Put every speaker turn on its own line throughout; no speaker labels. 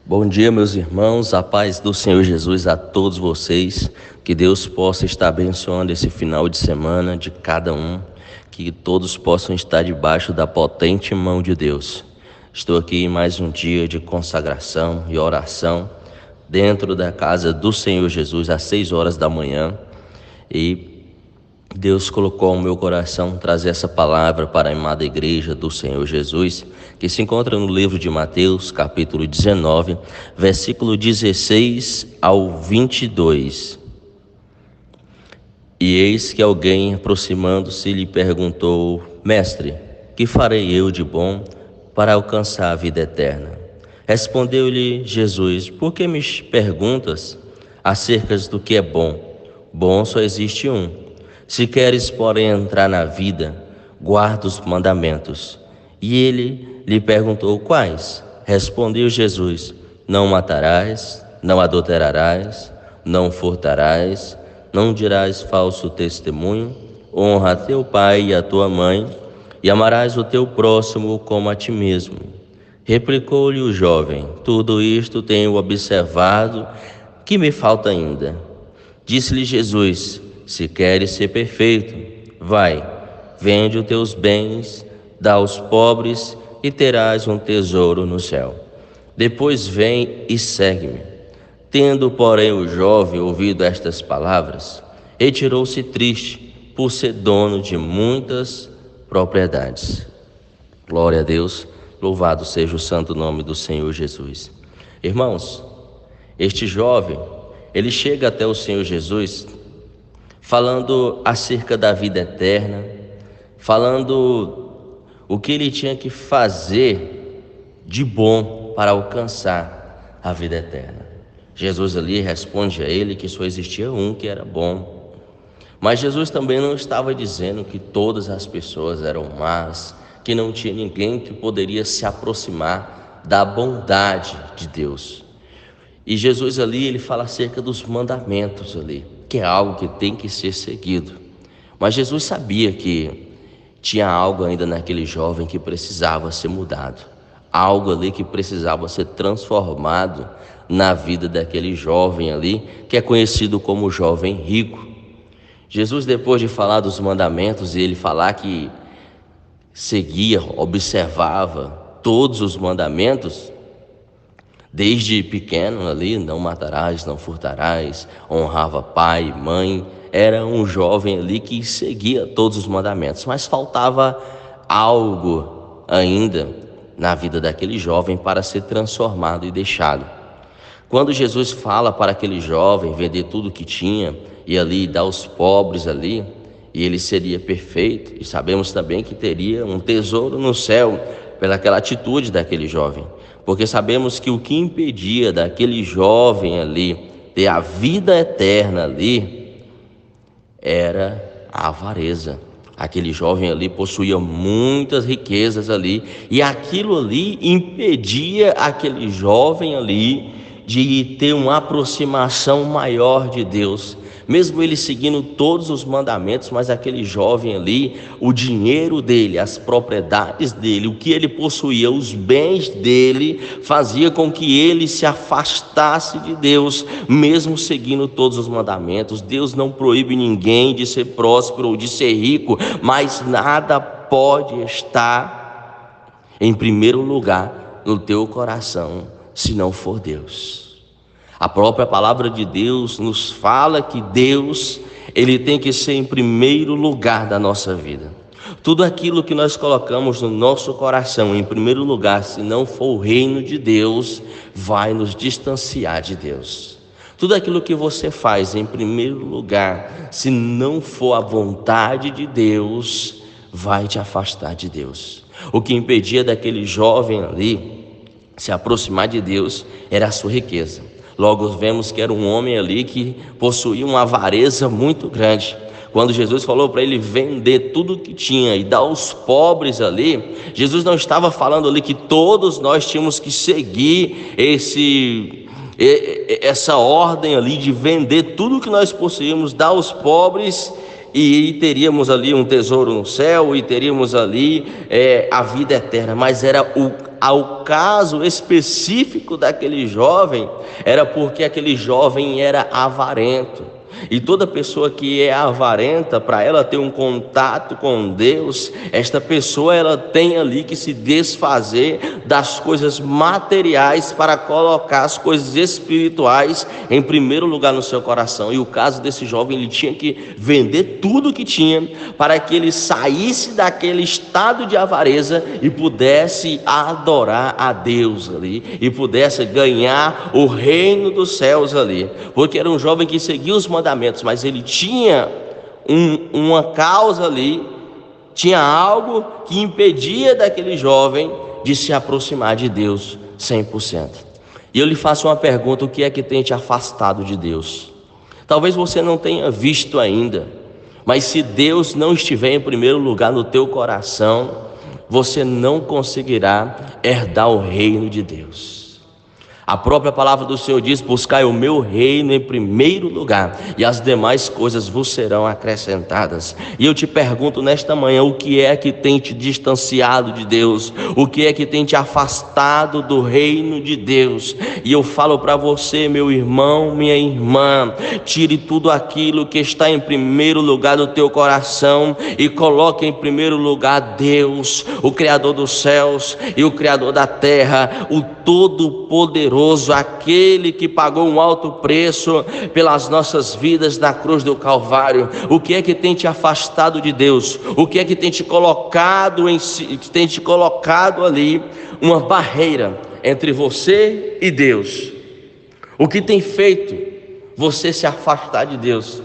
Bom dia, meus irmãos, a paz do Senhor Jesus a todos vocês, que Deus possa estar abençoando esse final de semana de cada um, que todos possam estar debaixo da potente mão de Deus. Estou aqui em mais um dia de consagração e oração dentro da casa do Senhor Jesus às 6 horas da manhã e Deus colocou no meu coração trazer essa palavra para a amada igreja do Senhor Jesus, que se encontra no livro de Mateus, capítulo 19, versículo 16 ao 22. E eis que alguém, aproximando-se, lhe perguntou: Mestre, que farei eu de bom para alcançar a vida eterna? Respondeu-lhe Jesus: Por que me perguntas acerca do que é bom? Bom só existe um. Se queres, porém, entrar na vida, guarda os mandamentos. E ele lhe perguntou: Quais? Respondeu Jesus: Não matarás, não adulterarás, não furtarás, não dirás falso testemunho, honra a teu pai e a tua mãe, e amarás o teu próximo como a ti mesmo. Replicou-lhe o jovem: Tudo isto tenho observado, que me falta ainda? Disse-lhe Jesus: Se queres ser perfeito, vai, vende os teus bens, dá aos pobres e terás um tesouro no céu. Depois vem e segue-me. Tendo, porém, o jovem ouvido estas palavras, retirou-se triste por ser dono de muitas propriedades. Glória a Deus, louvado seja o santo nome do Senhor Jesus. Irmãos, este jovem, ele chega até o Senhor Jesus falando acerca da vida eterna, falando o que ele tinha que fazer de bom para alcançar a vida eterna. Jesus ali responde a ele que só existia um que era bom. Mas Jesus também não estava dizendo que todas as pessoas eram más, que não tinha ninguém que poderia se aproximar da bondade de Deus. E Jesus ali, ele fala acerca dos mandamentos ali, que é algo que tem que ser seguido. Mas Jesus sabia que tinha algo ainda naquele jovem que precisava ser mudado, algo ali que precisava ser transformado na vida daquele jovem ali, que é conhecido como jovem rico. Jesus, depois de falar dos mandamentos e ele falar que seguia, observava todos os mandamentos, desde pequeno ali, não matarás, não furtarás, honrava pai, mãe, era um jovem ali que seguia todos os mandamentos, mas faltava algo ainda na vida daquele jovem para ser transformado e deixado. Quando Jesus fala para aquele jovem vender tudo que tinha e ali dar aos pobres ali, e ele seria perfeito, e sabemos também que teria um tesouro no céu pelaquela atitude daquele jovem, porque sabemos que o que impedia daquele jovem ali ter a vida eterna ali era a avareza. Aquele jovem ali possuía muitas riquezas ali, e aquilo ali impedia aquele jovem ali de ter uma aproximação maior de Deus. Mesmo ele seguindo todos os mandamentos, mas aquele jovem ali, o dinheiro dele, as propriedades dele, o que ele possuía, os bens dele, fazia com que ele se afastasse de Deus, mesmo seguindo todos os mandamentos. Deus não proíbe ninguém de ser próspero ou de ser rico, mas nada pode estar em primeiro lugar no teu coração, se não for Deus. A própria palavra de Deus nos fala que Deus, ele tem que ser em primeiro lugar da nossa vida. Tudo aquilo que nós colocamos no nosso coração em primeiro lugar, se não for o reino de Deus, vai nos distanciar de Deus. Tudo aquilo que você faz em primeiro lugar, se não for a vontade de Deus, vai te afastar de Deus. O que impedia daquele jovem ali se aproximar de Deus era a sua riqueza. Logo vemos que era um homem ali que possuía uma avareza muito grande. Quando Jesus falou para ele vender tudo que tinha e dar aos pobres ali, Jesus não estava falando ali que todos nós tínhamos que seguir essa ordem ali de vender tudo que nós possuímos, dar aos pobres, e teríamos ali um tesouro no céu, e teríamos ali a vida eterna. Mas era ao caso específico daquele jovem, era porque aquele jovem era avarento. E toda pessoa que é avarenta, para ela ter um contato com Deus, esta pessoa ela tem ali que se desfazer das coisas materiais para colocar as coisas espirituais em primeiro lugar no seu coração. E o caso desse jovem, ele tinha que vender tudo que tinha para que ele saísse daquele estado de avareza e pudesse adorar a Deus ali, e pudesse ganhar o reino dos céus ali, porque era um jovem que seguia os mandamentos, mas ele tinha uma causa ali, tinha algo que impedia daquele jovem de se aproximar de Deus 100%. E eu lhe faço uma pergunta: o que é que tem te afastado de Deus? Talvez você não tenha visto ainda, mas se Deus não estiver em primeiro lugar no teu coração, você não conseguirá herdar o reino de Deus. A própria palavra do Senhor diz: buscai o meu reino em primeiro lugar, e as demais coisas vos serão acrescentadas. E eu te pergunto nesta manhã: o que é que tem te distanciado de Deus? O que é que tem te afastado do reino de Deus? E eu falo para você, meu irmão, minha irmã, tire tudo aquilo que está em primeiro lugar do teu coração e coloque em primeiro lugar Deus, o Criador dos céus e o Criador da terra, o Todo-Poderoso, aquele que pagou um alto preço pelas nossas vidas na cruz do Calvário. O que é que tem te afastado de Deus? O que é que tem te colocado ali uma barreira entre você e Deus? O que tem feito você se afastar de Deus?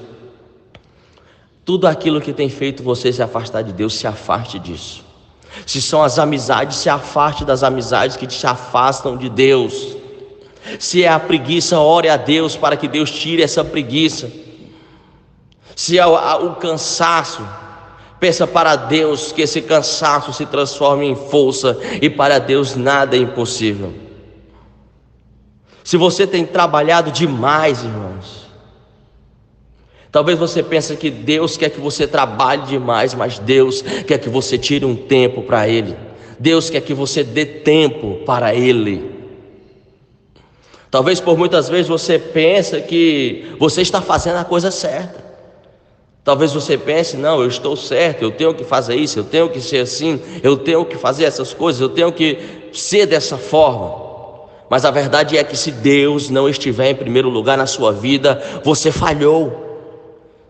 Tudo aquilo que tem feito você se afastar de Deus, se afaste disso. Se são as amizades, se afaste das amizades que te afastam de Deus. Se é a preguiça, ore a Deus para que Deus tire essa preguiça. Se é o cansaço, peça para Deus que esse cansaço se transforme em força, e para Deus nada é impossível. Se você tem trabalhado demais, irmãos, talvez você pense que Deus quer que você trabalhe demais, mas Deus quer que você tire um tempo para Ele. Deus quer que você dê tempo para Ele. Talvez por muitas vezes você pense que você está fazendo a coisa certa. Talvez você pense: não, eu estou certo, eu tenho que fazer isso, eu tenho que ser assim, eu tenho que fazer essas coisas, eu tenho que ser dessa forma. Mas a verdade é que se Deus não estiver em primeiro lugar na sua vida, você falhou.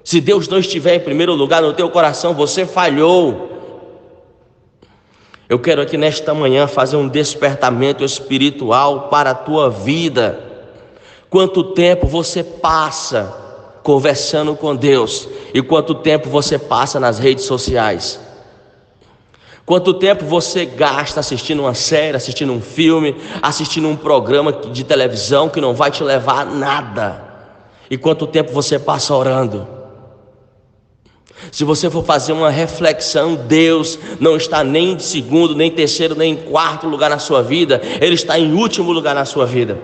Se Deus não estiver em primeiro lugar no teu coração, você falhou. Eu quero aqui nesta manhã fazer um despertamento espiritual para a tua vida. Quanto tempo você passa conversando com Deus e quanto tempo você passa nas redes sociais? Quanto tempo você gasta assistindo uma série, assistindo um filme, assistindo um programa de televisão que não vai te levar a nada? E quanto tempo você passa orando? Se você for fazer uma reflexão, Deus não está nem em segundo, nem em terceiro, nem em quarto lugar na sua vida. Ele está em último lugar na sua vida.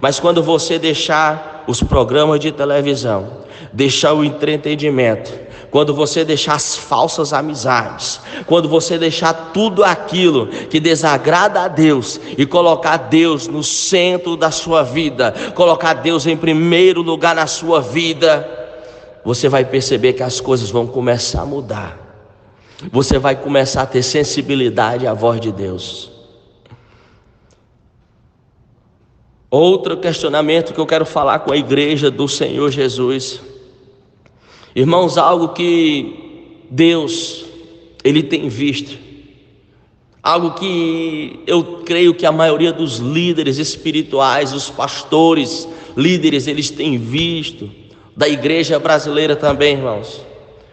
Mas quando você deixar os programas de televisão, deixar o entretenimento, quando você deixar as falsas amizades, quando você deixar tudo aquilo que desagrada a Deus e colocar Deus no centro da sua vida, colocar Deus em primeiro lugar na sua vida, você vai perceber que as coisas vão começar a mudar. Você vai começar a ter sensibilidade à voz de Deus. Outro questionamento que eu quero falar com a igreja do Senhor Jesus. Irmãos, algo que Deus, Ele tem visto. Algo que eu creio que a maioria dos líderes espirituais, os pastores, líderes, eles têm visto. Da igreja brasileira também, irmãos.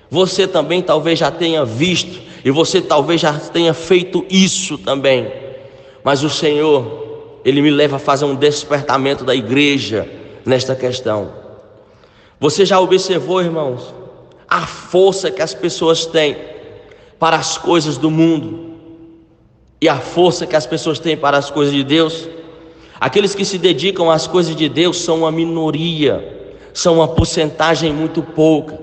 Você também talvez já tenha visto, e você talvez já tenha feito isso também. Mas o Senhor, Ele me leva a fazer um despertamento da igreja nesta questão. Você já observou, irmãos, a força que as pessoas têm para as coisas do mundo e a força que as pessoas têm para as coisas de Deus? Aqueles que se dedicam às coisas de Deus são uma minoria, são uma porcentagem muito pouca.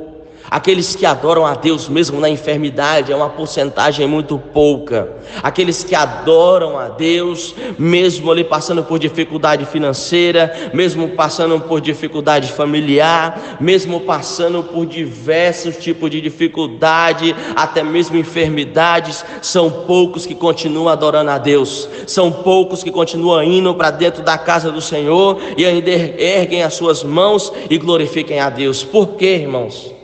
Aqueles que adoram a Deus mesmo na enfermidade é uma porcentagem muito pouca. Aqueles que adoram a Deus mesmo ali passando por dificuldade financeira, mesmo passando por dificuldade familiar, mesmo passando por diversos tipos de dificuldade, até mesmo enfermidades, são poucos que continuam adorando a Deus. São poucos que continuam indo para dentro da casa do Senhor e ainda erguem as suas mãos e glorifiquem a Deus. Por quê, irmãos?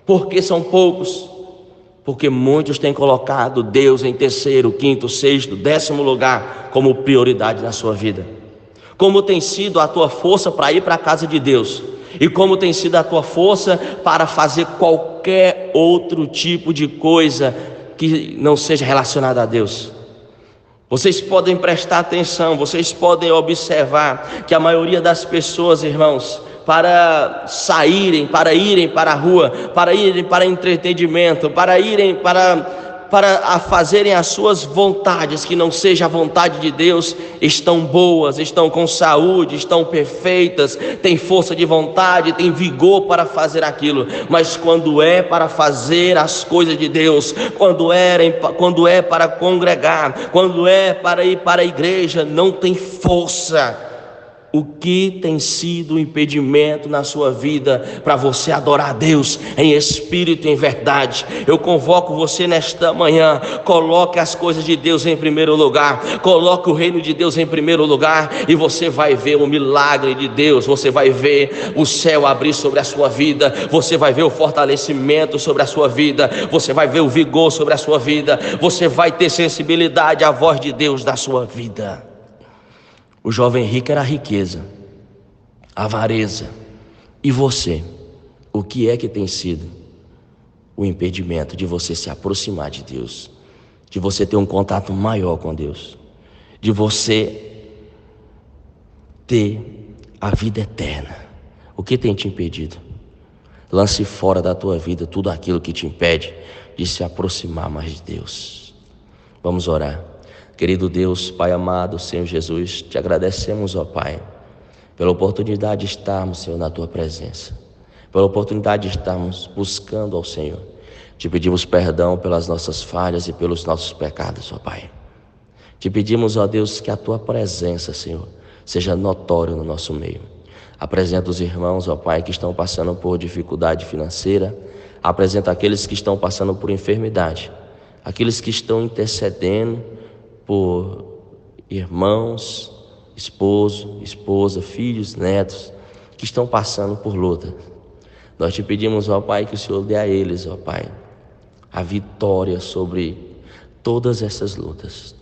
Porque são poucos? Porque muitos têm colocado Deus em terceiro, quinto, sexto, 10º lugar como prioridade na sua vida. Como tem sido a tua força para ir para a casa de Deus? E como tem sido a tua força para fazer qualquer outro tipo de coisa que não seja relacionada a Deus? Vocês podem prestar atenção, vocês podem observar que a maioria das pessoas, irmãos, para saírem, para irem para a rua, para irem para entretenimento, para irem para fazerem as suas vontades, que não seja a vontade de Deus, estão boas, estão com saúde, estão perfeitas, têm força de vontade, têm vigor para fazer aquilo, mas quando é para fazer as coisas de Deus, quando é para congregar, quando é para ir para a igreja, não tem força. O que tem sido o impedimento na sua vida para você adorar a Deus em espírito e em verdade? Eu convoco você nesta manhã, coloque as coisas de Deus em primeiro lugar, coloque o reino de Deus em primeiro lugar, e você vai ver o milagre de Deus, você vai ver o céu abrir sobre a sua vida, você vai ver o fortalecimento sobre a sua vida, você vai ver o vigor sobre a sua vida, você vai ter sensibilidade à voz de Deus na sua vida. O jovem rico era a riqueza, a avareza. E você? O que é que tem sido o impedimento de você se aproximar de Deus? De você ter um contato maior com Deus? De você ter a vida eterna? O que tem te impedido? Lance fora da tua vida tudo aquilo que te impede de se aproximar mais de Deus. Vamos orar. Querido Deus, Pai amado, Senhor Jesus, te agradecemos, ó Pai, pela oportunidade de estarmos, Senhor, na Tua presença, pela oportunidade de estarmos buscando ao Senhor. Te pedimos perdão pelas nossas falhas e pelos nossos pecados, ó Pai. Te pedimos, ó Deus, que a Tua presença, Senhor, seja notória no nosso meio. Apresenta os irmãos, ó Pai, que estão passando por dificuldade financeira. Apresenta aqueles que estão passando por enfermidade, aqueles que estão intercedendo por irmãos, esposo, esposa, filhos, netos, que estão passando por luta. Nós te pedimos, ó Pai, que o Senhor dê a eles, ó Pai, a vitória sobre todas essas lutas.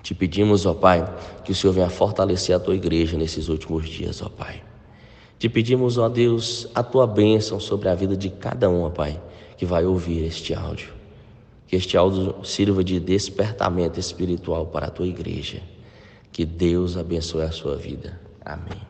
Te pedimos, ó Pai, que o Senhor venha fortalecer a Tua igreja nesses últimos dias, ó Pai. Te pedimos, ó Deus, a Tua bênção sobre a vida de cada um, ó Pai, que vai ouvir este áudio. Que este áudio sirva de despertamento espiritual para a Tua igreja. Que Deus abençoe a sua vida. Amém.